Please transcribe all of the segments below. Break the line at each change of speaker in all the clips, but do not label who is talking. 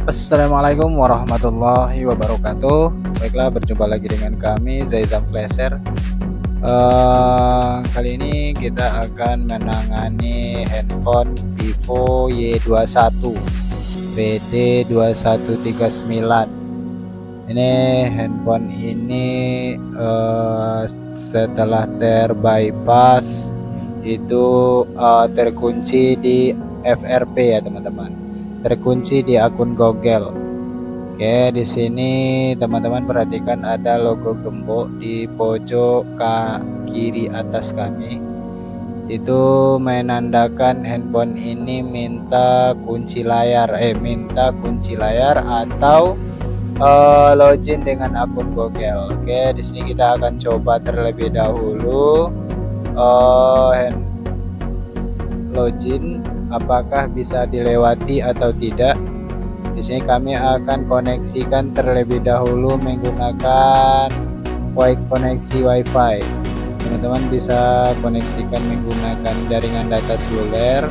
Assalamualaikum warahmatullahi wabarakatuh. Baiklah, berjumpa lagi dengan kami Zaizam Flasher. Kali ini kita akan menangani handphone Vivo Y21 PD2139. Ini handphone ini setelah terbypass itu terkunci di FRP ya teman-teman, terkunci di akun Google. Oke, di sini teman-teman perhatikan ada logo gembok di pojok kiri atas kami. Itu menandakan handphone ini minta kunci layar, atau login dengan akun Google. Oke, di sini kita akan coba terlebih dahulu login, apakah bisa dilewati atau tidak. Di sini kami akan koneksikan terlebih dahulu menggunakan koneksi WiFi. Teman-teman bisa koneksikan menggunakan jaringan data seluler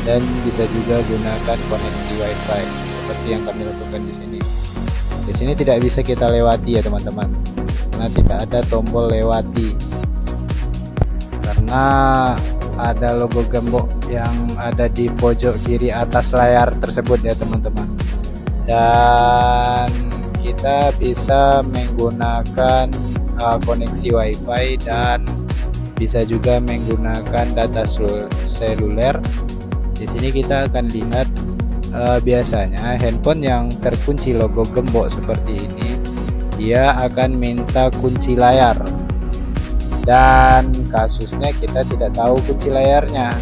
dan bisa juga gunakan koneksi WiFi seperti yang kami lakukan di sini. Di sini tidak bisa kita lewati ya teman-teman, karena tidak ada tombol lewati, karena ada logo gembok yang ada di pojok kiri atas layar tersebut ya teman-teman. Dan kita bisa menggunakan koneksi WiFi dan bisa juga menggunakan data seluler. Di sini kita akan lihat biasanya handphone yang terkunci logo gembok seperti ini, dia akan minta kunci layar. Dan kasusnya kita tidak tahu kunci layarnya.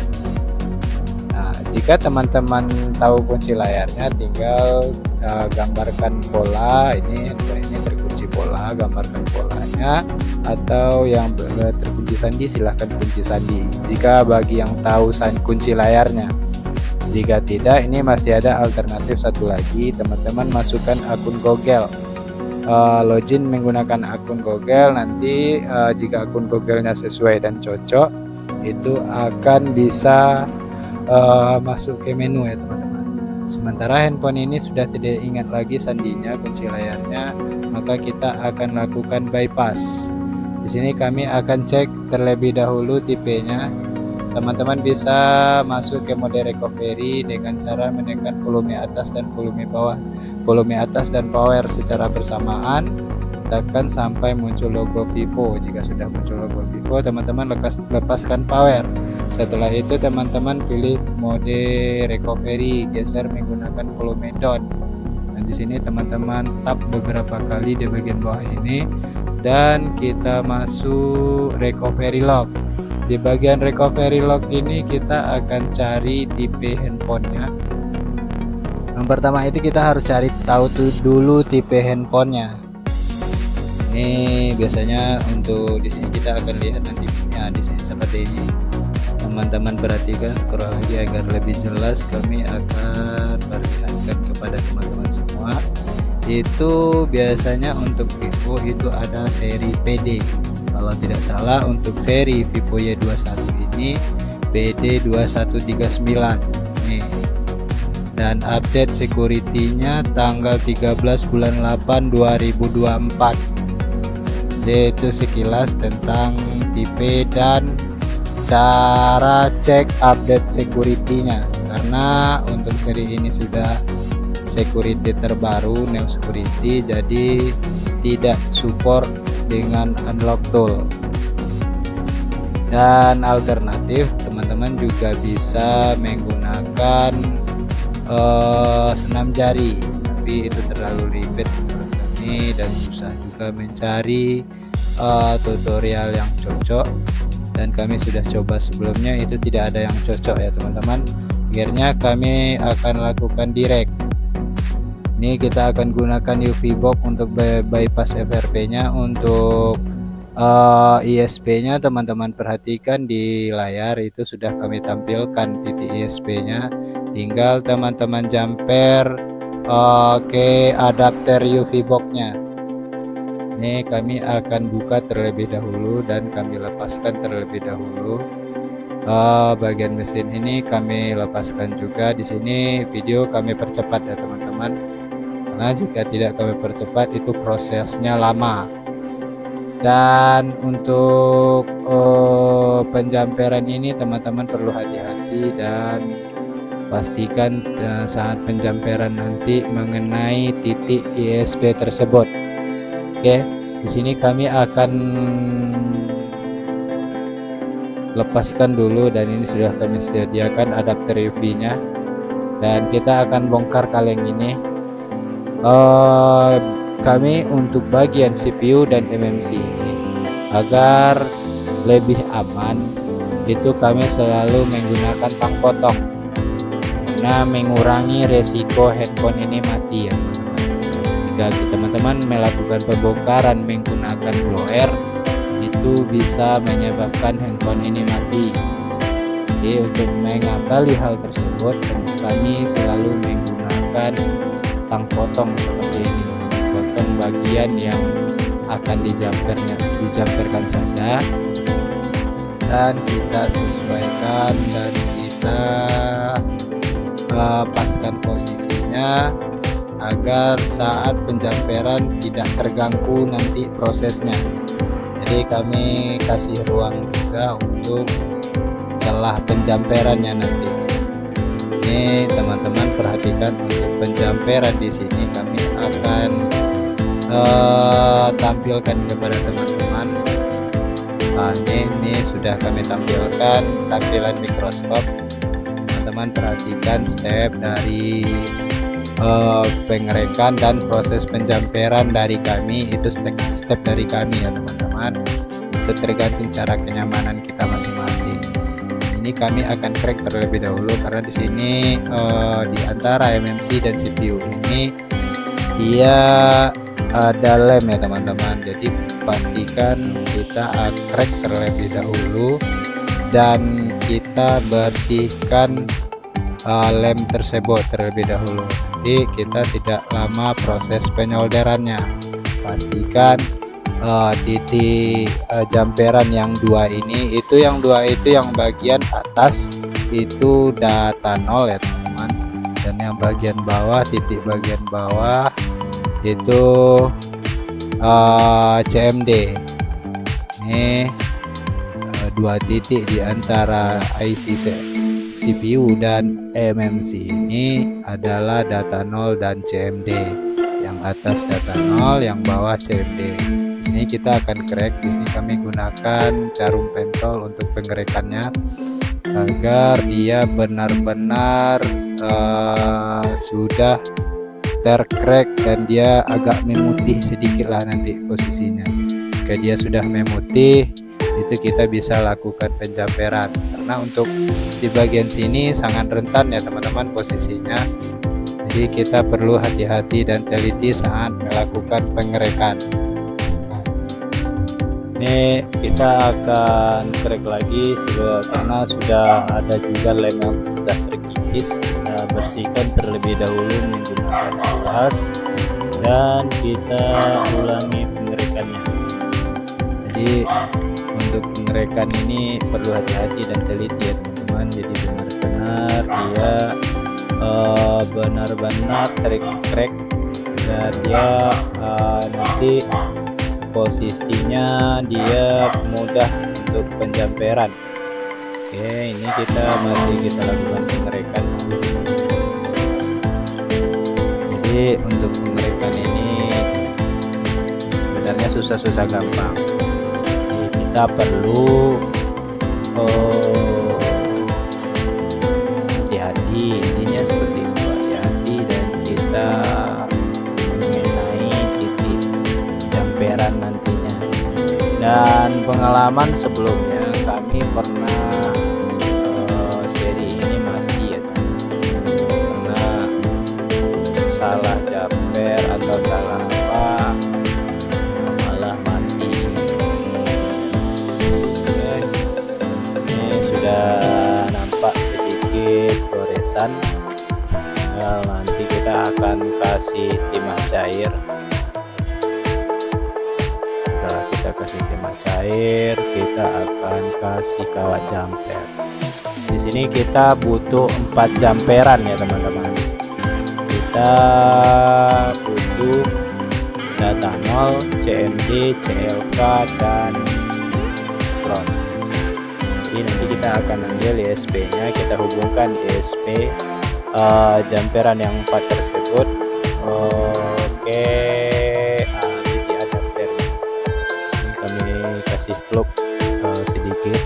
Nah, jika teman-teman tahu kunci layarnya, tinggal gambarkan pola ini terkunci pola, gambarkan polanya, atau yang terkunci sandi silahkan kunci sandi jika bagi yang tahu kunci layarnya. Jika tidak, ini masih ada alternatif satu lagi, teman-teman masukkan akun Google. Login menggunakan akun Google, nanti jika akun Google-nya sesuai dan cocok, itu akan bisa masuk ke menu ya teman-teman. Sementara handphone ini sudah tidak ingat lagi sandinya, kunci layarnya, maka kita akan lakukan bypass. Di sini kami akan cek terlebih dahulu tipenya. Teman-teman bisa masuk ke mode recovery dengan cara menekan volume atas dan volume bawah, volume atas dan power secara bersamaan. Tekan sampai muncul logo Vivo. Jika sudah muncul logo Vivo, teman-teman lepaskan power. Setelah itu teman-teman pilih mode recovery, geser menggunakan volume down. Dan di sini teman-teman tap beberapa kali di bagian bawah ini dan kita masuk recovery lock. Di bagian recovery lock ini kita akan cari tipe handphonenya. Yang pertama itu kita harus cari tahu dulu tipe handphonenya. Ini biasanya untuk di sini kita akan lihat nanti di sini seperti ini. Teman-teman perhatikan, scroll lagi agar lebih jelas. Kami akan perlihatkan kepada teman-teman semua. Itu biasanya untuk Vivo itu ada seri PD. Kalau tidak salah untuk seri Vivo Y21 ini PD2139 nih. Dan update security-nya tanggal 13 bulan 8 2024. Itu sekilas tentang tipe dan cara cek update security-nya. Karena untuk seri ini sudah security terbaru, Neo Security, jadi tidak support dengan unlock tool. Dan alternatif teman-teman juga bisa menggunakan senam jari, tapi itu terlalu ribet menurut kami dan susah juga mencari tutorial yang cocok, dan kami sudah coba sebelumnya itu tidak ada yang cocok ya teman-teman. Akhirnya kami akan lakukan direct. Ini kita akan gunakan UV box untuk bypass FRP-nya. Untuk ISP-nya teman-teman perhatikan di layar itu sudah kami tampilkan titik ISP-nya. Tinggal teman-teman jumper ke adapter UV box-nya. Ini kami akan buka terlebih dahulu dan kami lepaskan terlebih dahulu. Bagian mesin ini kami lepaskan juga. Di sini video kami percepat ya teman-teman. teman-teman, karena jika tidak kami percepat itu prosesnya lama. Dan untuk penjamperan ini teman-teman perlu hati-hati dan pastikan saat penjamperan nanti mengenai titik ISP tersebut. Oke, di sini kami akan lepaskan dulu, dan ini sudah kami sediakan adapter UV-nya, dan kita akan bongkar kaleng ini. Kami untuk bagian CPU dan MMC ini agar lebih aman itu kami selalu menggunakan tang potong, karena mengurangi resiko handphone ini mati ya teman-teman. Jika teman-teman melakukan pembongkaran menggunakan blower, itu bisa menyebabkan handphone ini mati. Jadi untuk mengakali hal tersebut, kami selalu menggunakan tang potong seperti ini, potong bagian yang akan dijamperkan saja, dan kita sesuaikan dan kita paskan posisinya agar saat penjamperan tidak terganggu nanti prosesnya. Jadi kami kasih ruang juga untuk celah penjamperannya nanti. Ini teman-teman perhatikan, untuk penjamperan di sini kami akan tampilkan kepada teman-teman. Ini sudah kami tampilkan tampilan mikroskop. Teman-teman perhatikan step dari pengerekan dan proses penjamperan dari kami, itu step dari kami ya teman-teman. Itu tergantung cara kenyamanan kita masing-masing. Ini kami akan crack terlebih dahulu, karena di sini di antara MMC dan CPU ini dia ada lem ya teman-teman. Jadi pastikan kita crack terlebih dahulu dan kita bersihkan lem tersebut terlebih dahulu. Nanti kita tidak lama proses penyolderannya. Pastikan titik jamperan yang dua ini, yang bagian atas itu data 0 ya teman-teman, dan yang bagian bawah, titik bagian bawah itu CMD. Ini dua titik di antara IC CPU dan MMC ini adalah data 0 dan CMD. Yang atas data 0, yang bawah CMD. Di sini kita akan crack. Di sini kami gunakan jarum pentol untuk pengerekannya agar dia benar-benar sudah tercrack dan dia agak memutih sedikit lah nanti posisinya. Jika dia sudah memutih, itu kita bisa lakukan penjamperan, karena untuk di bagian sini sangat rentan ya teman-teman posisinya. Jadi kita perlu hati-hati dan teliti saat melakukan pengerekan. Ini kita akan crack lagi karena sudah ada juga lem yang sudah terkikis. Kita bersihkan terlebih dahulu menggunakan alas dan kita ulangi pengerekannya. Jadi untuk pengerekan ini perlu hati-hati dan teliti ya teman-teman. Jadi benar-benar dia benar-benar tercrack dan dia nanti posisinya dia mudah untuk penjamperan. Oke, ini kita lakukan pengerekan. Jadi untuk pengerekan ini sebenarnya susah-susah gampang. Jadi kita perlu hati-hati, intinya seperti itu, hati-hati dan kita mengenai titik jamperan nantinya. Dan pengalaman sebelumnya kami pernah seri ini mati ya karena salah jamper atau salah apa malah mati. Ini sudah nampak sedikit goresan. Nanti kita akan kasih timah cair. Setelah kita kasih timah cair, kita akan kasih kawat jamper. Di sini kita butuh 4 jamperan ya teman-teman. kita butuh data nol, CMD, CLK, dan cron. Jadi nanti kita akan ambil ISP nya, kita hubungkan ISP jamperan yang 4 tersebut. Oke, titik adapternya ini kami kasih plug sedikit,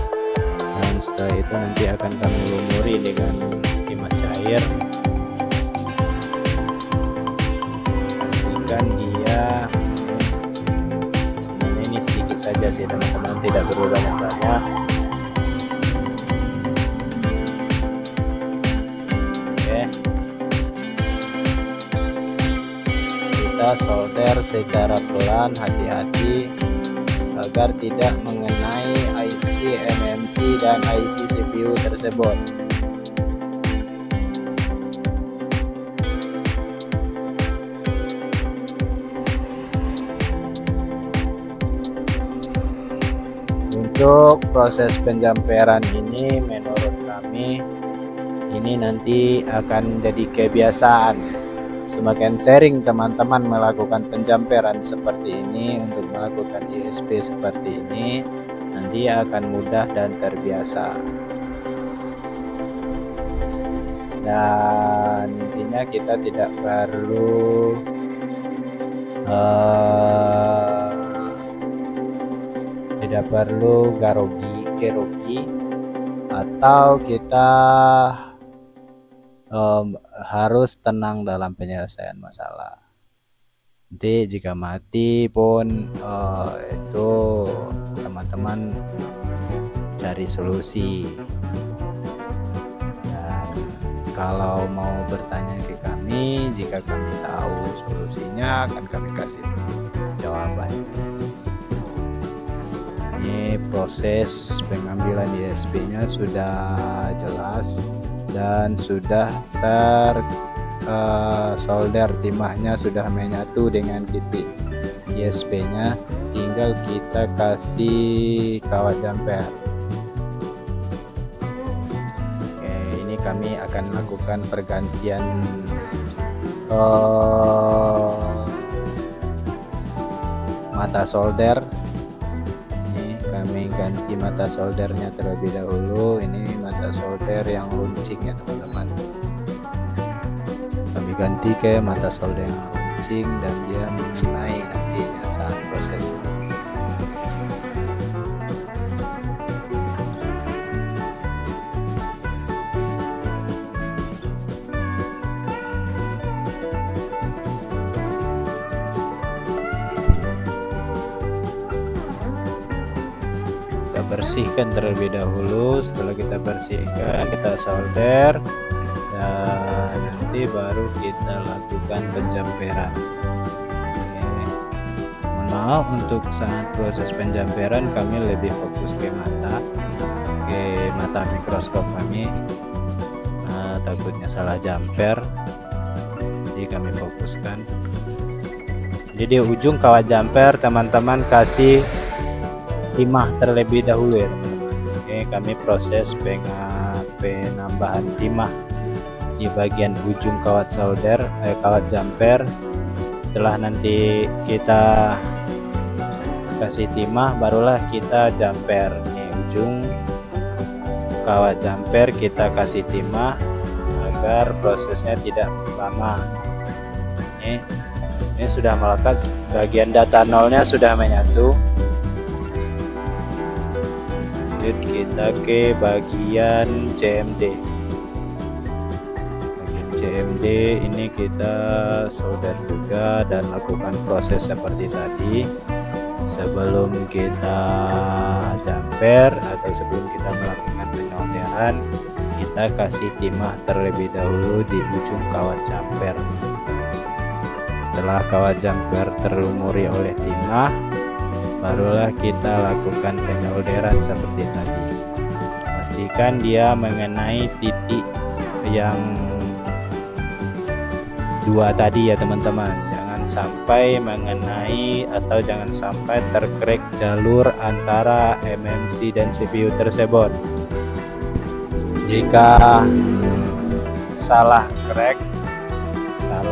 dan setelah itu nanti akan kami lumuri dengan timah cair. Pastikan dia sebenarnya ini sedikit saja sih teman-teman, tidak perlu banyak-banyak. Oke, kita solder secara pelan, hati-hati agar tidak mengenai IC MMC dan IC CPU tersebut. Untuk proses penjamperan ini menurut kami ini nanti akan jadi kebiasaan. Semakin sering teman-teman melakukan penjamperan seperti ini, untuk melakukan ISP seperti ini, nanti akan mudah dan terbiasa. Dan intinya kita tidak perlu gerogi atau kita harus tenang dalam penyelesaian masalah. Nanti jika mati pun itu teman-teman cari solusi. Dan kalau mau bertanya ke kami, jika kami tahu solusinya akan kami kasih jawaban. Ini proses pengambilan ISP nya sudah jelas dan sudah solder, timahnya sudah menyatu dengan titik ISP nya, tinggal kita kasih kawat damper. Oke, ini kami akan lakukan pergantian mata solder. Kami ganti mata soldernya terlebih dahulu. Ini mata solder yang runcing ya teman-teman. Kami ganti ke mata solder yang runcing dan dia mengenai nantinya saat proses. Bersihkan terlebih dahulu. Setelah kita bersihkan, kita solder dan nanti baru kita lakukan penjamperan. Oke. Mohon maaf, untuk saat proses penjamperan kami lebih fokus ke mata, mikroskop kami, takutnya salah jamper, jadi kami fokuskan. Jadi di ujung kawat jamper teman-teman kasih timah terlebih dahulu ya teman-teman. Oke, kami proses penambahan timah di bagian ujung kawat solder, kawat jumper. Setelah nanti kita kasih timah, barulah kita jumper. Nih ujung kawat jumper kita kasih timah agar prosesnya tidak lama. Ini sudah melekat, bagian data nolnya sudah menyatu. Kita ke bagian CMD. Bagian CMD ini kita solder juga dan lakukan proses seperti tadi. Sebelum kita jumper atau sebelum kita melakukan penyolderan, kita kasih timah terlebih dahulu di ujung kawat jumper. Setelah kawat jumper terlumuri oleh timah, barulah kita lakukan penyolderan seperti tadi. Pastikan dia mengenai titik yang 2 tadi ya teman-teman. Jangan sampai mengenai atau jangan sampai terkrek jalur antara MMC dan CPU tersebut. Jika salah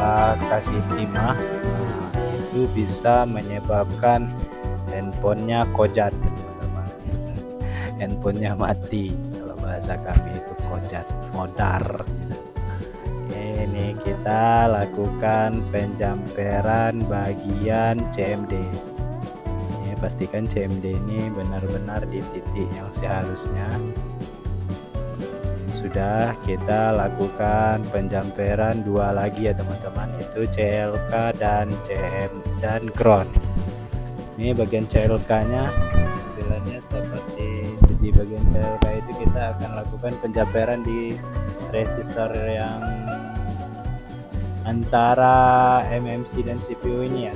salah kasih timah, itu bisa menyebabkan handphonenya kojat, teman-teman. Handphonenya mati, kalau bahasa kami itu kojat, modar. Ini kita lakukan penjamperan bagian CMD. Ini pastikan CMD ini benar-benar di titik yang seharusnya. Sudah, kita lakukan penjamperan 2 lagi ya teman-teman, itu CLK dan CM dan ground. Ini bagian CLK nya tampilannya seperti di bagian CLK itu kita akan lakukan penjamperan di resistor yang antara MMC dan CPU ini ya.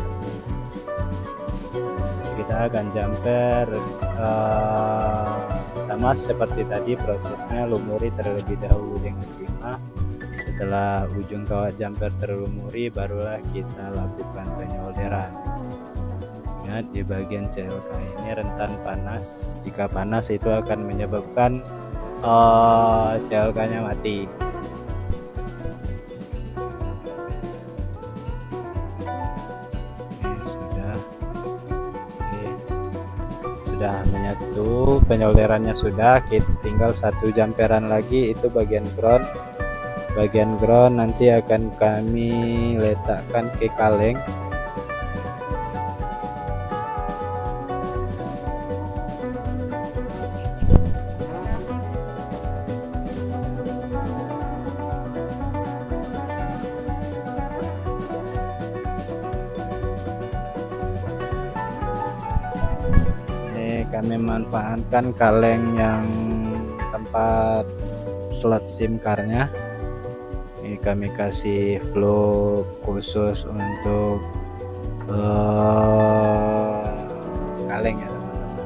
Kita akan jumper sama seperti tadi, prosesnya lumuri terlebih dahulu dengan timah. Setelah ujung kawat jumper terlumuri, barulah kita lakukan penyolderan. Ingat, di bagian CLK ini rentan panas. Jika panas itu akan menyebabkan CLK nya mati. Sudah menyatu, penyolderannya sudah, kita tinggal 1 jumperan lagi, itu bagian ground. Bagian ground nanti akan kami letakkan ke kaleng. Kami manfaatkan kaleng yang tempat slot SIM cardnya. Ini kami kasih fluk khusus untuk kaleng ya teman-teman.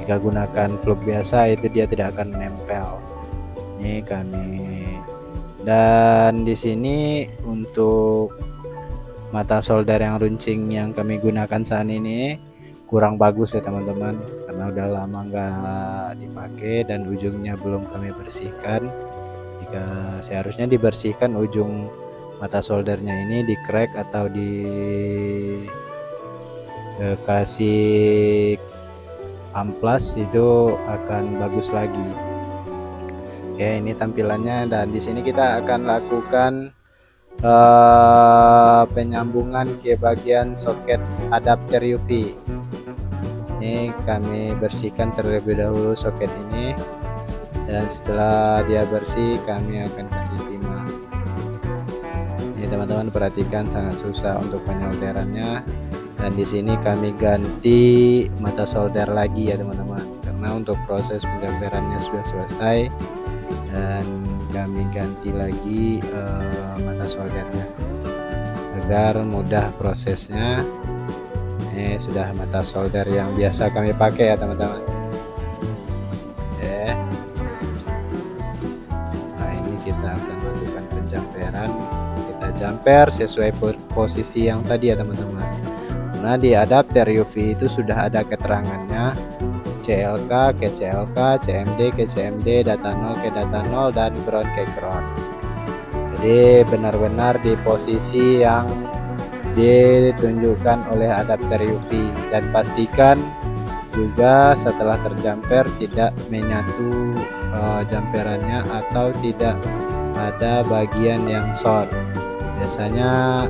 Jika gunakan fluk biasa itu dia tidak akan menempel. Ini kami, dan di sini untuk mata solder yang runcing yang kami gunakan saat ini kurang bagus ya teman-teman, karena udah lama nggak dipakai dan ujungnya belum kami bersihkan. Jika seharusnya dibersihkan ujung mata soldernya ini, di crack atau kasih amplas, itu akan bagus lagi. Oke, ini tampilannya, dan di sini kita akan lakukan penyambungan ke bagian soket adapter UV. Ini kami bersihkan terlebih dahulu soket ini, dan setelah dia bersih kami akan kasih timah. Ini teman-teman perhatikan, sangat susah untuk penyolderannya, dan di sini kami ganti mata solder lagi ya teman-teman, karena untuk proses penjamperannya sudah selesai dan kami ganti lagi mata soldernya agar mudah prosesnya. Ini sudah mata solder yang biasa kami pakai ya teman-teman. Nah, ini kita akan lakukan penjamperan. Kita jumper sesuai posisi yang tadi ya teman-teman. Nah, di adapter UV itu sudah ada keterangannya, CLK ke CLK, CMD ke CMD, data 0 ke data 0, dan ground ke ground. Jadi benar-benar di posisi yang ditunjukkan oleh adapter UV, dan pastikan juga setelah terjumper tidak menyatu jumperannya atau tidak ada bagian yang short. Biasanya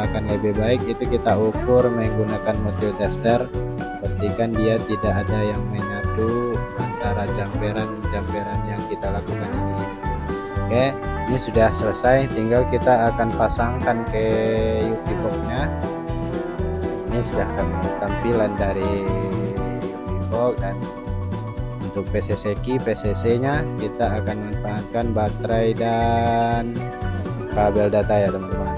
akan lebih baik itu kita ukur menggunakan multi tester, pastikan dia tidak ada yang menyatu antara jumperan yang kita lakukan ini. Oke, ini sudah selesai, tinggal kita akan pasangkan ke UV box nya. Ini sudah kami tampilan dari UV box, dan untuk PCC key, PCC nya kita akan manfaatkan baterai dan kabel data ya teman-teman.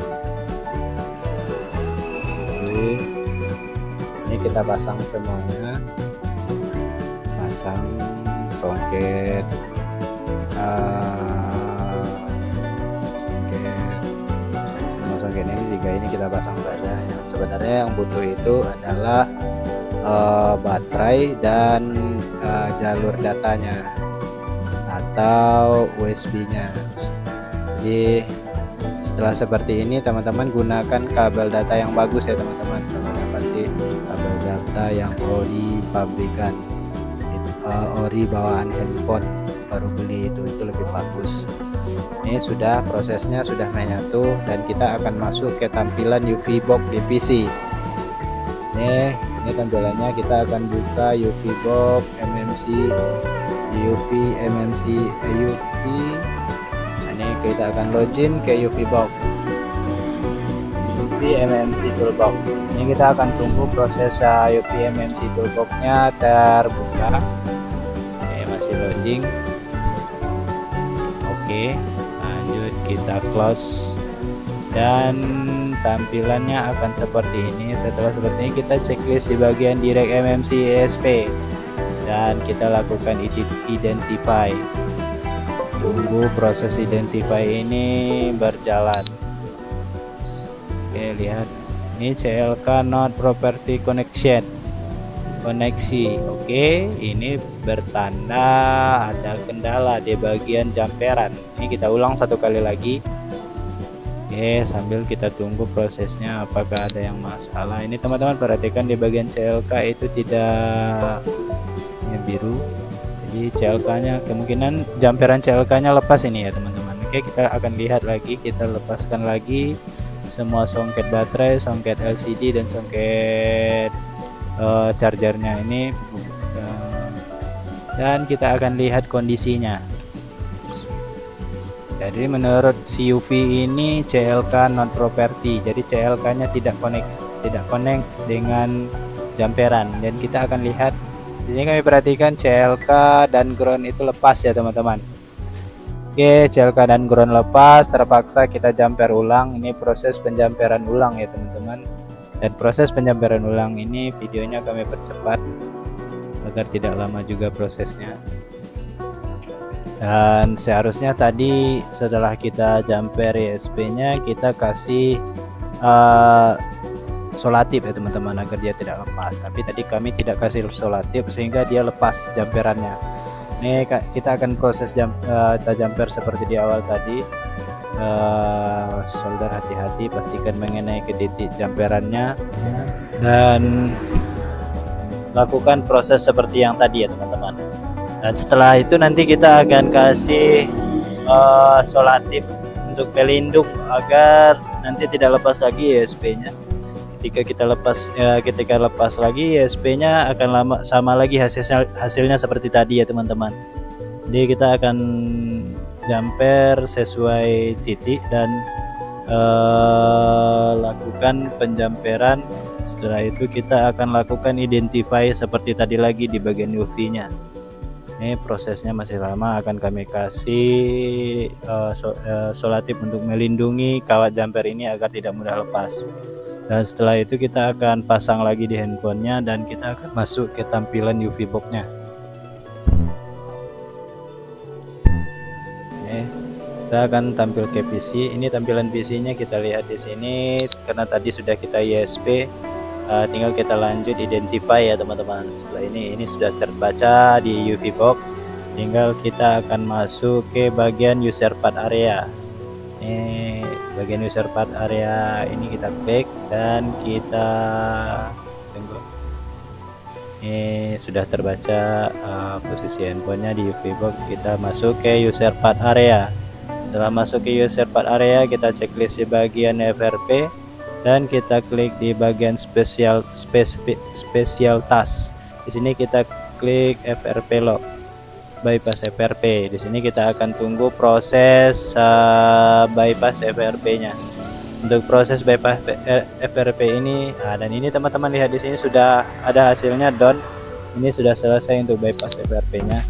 Ini kita pasang semuanya, pasang soket soket ini juga ini kita pasang saja. Yang sebenarnya yang butuh itu adalah baterai dan jalur datanya atau USB nya. Jadi Setelah seperti ini teman-teman gunakan kabel data yang bagus ya teman-teman. Kalau dapat sih kabel data yang ori pabrikan, ori bawaan handphone baru beli itu lebih bagus. Ini sudah prosesnya sudah menyatu dan kita akan masuk ke tampilan UV box di PC. Ini tampilannya, kita akan buka UV box MMC UV MMC UV. Ini kita akan login ke UV box UV MMC toolbox. Ini kita akan tunggu proses UV MMC toolbox-nya terbuka. Masih loading. Oke, lanjut kita close dan tampilannya akan seperti ini. Setelah seperti ini kita checklist di bagian direct MMC ESP dan kita lakukan identify. Tunggu proses identify ini berjalan. Oke, lihat ini CLK not property connection koneksi. Oke, ini bertanda ada kendala di bagian jumperan. Ini kita ulang satu kali lagi. Oke, sambil kita tunggu prosesnya apakah ada yang masalah. Ini teman-teman perhatikan di bagian CLK itu tidak biru. Jadi CLK nya kemungkinan jumperan CLK nya lepas ini ya teman-teman. Oke, kita akan lihat lagi, kita lepaskan lagi semua songket baterai, songket LCD dan songket chargernya ini, dan kita akan lihat kondisinya. Jadi menurut CUV ini CLK non property, jadi CLK nya tidak connect dengan jumperan, dan kita akan lihat ini, kami perhatikan CLK dan ground itu lepas ya teman-teman. Oke, CLK dan ground lepas, terpaksa kita jumper ulang. Ini proses penjumperan ulang ya teman-teman. Dan proses penjumperan ulang ini videonya kami percepat agar tidak lama juga prosesnya. Dan seharusnya tadi setelah kita jumper ESP nya kita kasih solatif ya teman-teman agar dia tidak lepas. Tapi tadi kami tidak kasih solatif sehingga dia lepas jumperannya. Ini kita akan proses jumper seperti di awal tadi. Solder hati-hati, pastikan mengenai ke titik jumperannya dan lakukan proses seperti yang tadi ya teman-teman. Dan setelah itu nanti kita akan kasih solatif untuk pelindung agar nanti tidak lepas lagi ESP nya. Ketika lepas lagi ESP nya akan sama lagi hasilnya seperti tadi ya teman-teman. Jadi kita akan jumper sesuai titik dan lakukan penjumperan. Setelah itu kita akan lakukan identify seperti tadi lagi di bagian UV nya. Ini prosesnya masih lama, akan kami kasih solatif untuk melindungi kawat jumper ini agar tidak mudah lepas. Dan setelah itu kita akan pasang lagi di handphonenya dan kita akan masuk ke tampilan UV box nya. Kita akan tampil ke PC. Ini tampilan PC nya kita lihat di sini. Karena tadi sudah kita ISP, tinggal kita lanjut identify ya teman-teman. Setelah ini sudah terbaca di UV box. Tinggal kita akan masuk ke bagian user path area. Ini bagian user path area ini kita klik dan kita tunggu. Ini sudah terbaca posisi handphonenya di UV box. Kita masuk ke user path area. Setelah masuk ke user path area, kita checklist di bagian FRP dan kita klik di bagian special task. Di sini kita klik FRP lock, bypass FRP. Di sini kita akan tunggu proses bypass FRP-nya. Untuk proses bypass FRP ini, dan ini teman-teman lihat di sini sudah ada hasilnya down. Ini sudah selesai untuk bypass FRP-nya.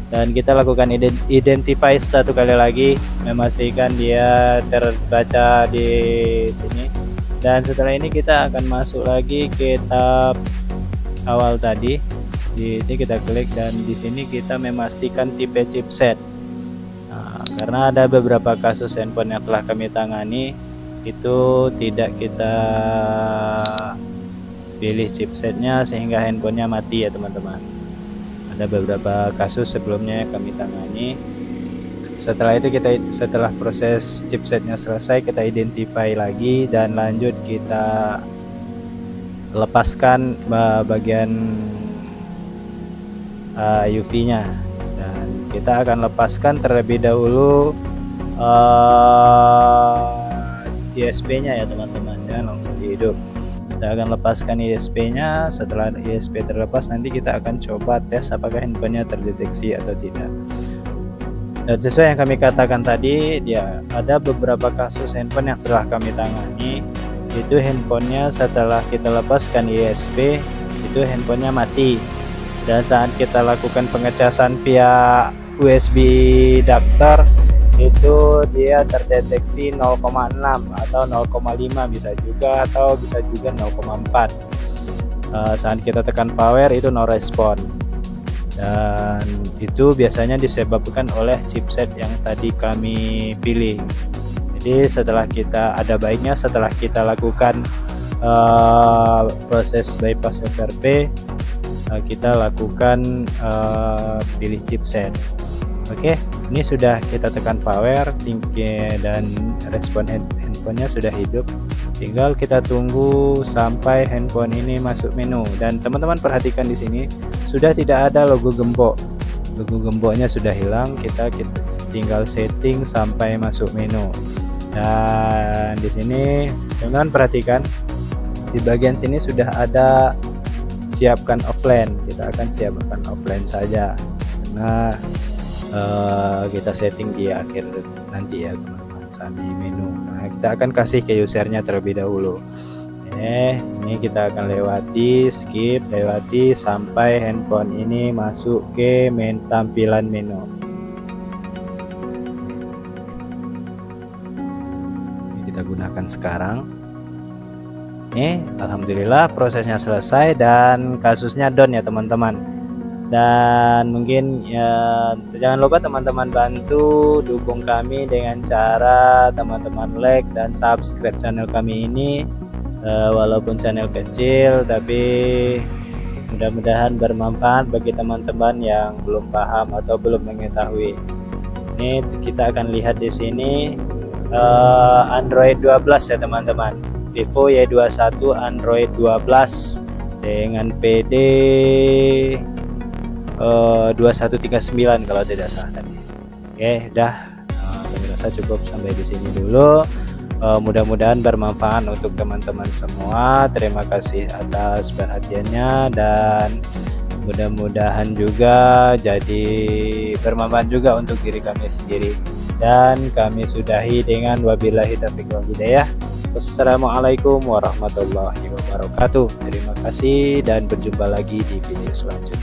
Dan kita lakukan identify satu kali lagi, memastikan dia terbaca di sini. Dan setelah ini kita akan masuk lagi ke tab awal tadi. Di sini kita klik dan di sini kita memastikan tipe chipset. Karena ada beberapa kasus handphone yang telah kami tangani itu tidak kita pilih chipsetnya sehingga handphonenya mati ya teman-teman. Ada beberapa kasus sebelumnya yang kami tangani Setelah itu setelah proses chipsetnya selesai, kita identify lagi dan lanjut kita lepaskan bagian UV-nya, dan kita akan lepaskan terlebih dahulu ISP-nya ya teman-teman, ya langsung dihidup. Kita akan lepaskan ISP-nya. Setelah ISP terlepas, nanti kita akan coba tes apakah handphonenya terdeteksi atau tidak. Dan sesuai yang kami katakan tadi, ya ada beberapa kasus handphone yang telah kami tangani, itu handphonenya setelah kita lepaskan ISP, itu handphonenya mati. Dan saat kita lakukan pengecasan via USB adapter, itu dia terdeteksi 0,6 atau 0,5 bisa juga, atau bisa juga 0,4. Saat kita tekan power itu no respon, dan itu biasanya disebabkan oleh chipset yang tadi kami pilih. Jadi setelah kita lakukan proses bypass FRP, kita lakukan pilih chipset. Oke, ini sudah kita tekan power dan respon handphonenya sudah hidup. Tinggal kita tunggu sampai handphone ini masuk menu. Dan teman-teman perhatikan di sini sudah tidak ada logo gembok. Logo gemboknya sudah hilang. Kita tinggal setting sampai masuk menu. Dan di sini teman-teman perhatikan di bagian sini sudah ada siapkan offline. Kita akan siapkan offline saja. Nah, kita setting di akhir nanti ya teman-teman, saat di menu. Nah, kita akan kasih ke usernya terlebih dahulu. Ini kita akan lewati sampai handphone ini masuk ke tampilan menu. Ini kita gunakan sekarang. Alhamdulillah prosesnya selesai dan kasusnya down ya teman-teman. Dan mungkin ya, jangan lupa teman-teman bantu dukung kami dengan cara teman-teman like dan subscribe channel kami ini, walaupun channel kecil tapi mudah-mudahan bermanfaat bagi teman-teman yang belum paham atau belum mengetahui. Ini kita akan lihat di sini Android 12 ya teman-teman, Vivo Y21 Android 12 dengan PD 2139 kalau tidak salah tadi. Oke, udah. Kami rasa cukup sampai di sini dulu. Mudah-mudahan bermanfaat untuk teman-teman semua. Terima kasih atas perhatiannya, dan mudah-mudahan juga jadi bermanfaat juga untuk diri kami sendiri. Dan kami sudahi dengan wabillahi taufiq wal hidayah. Wassalamualaikum warahmatullahi wabarakatuh. Terima kasih dan berjumpa lagi di video selanjutnya.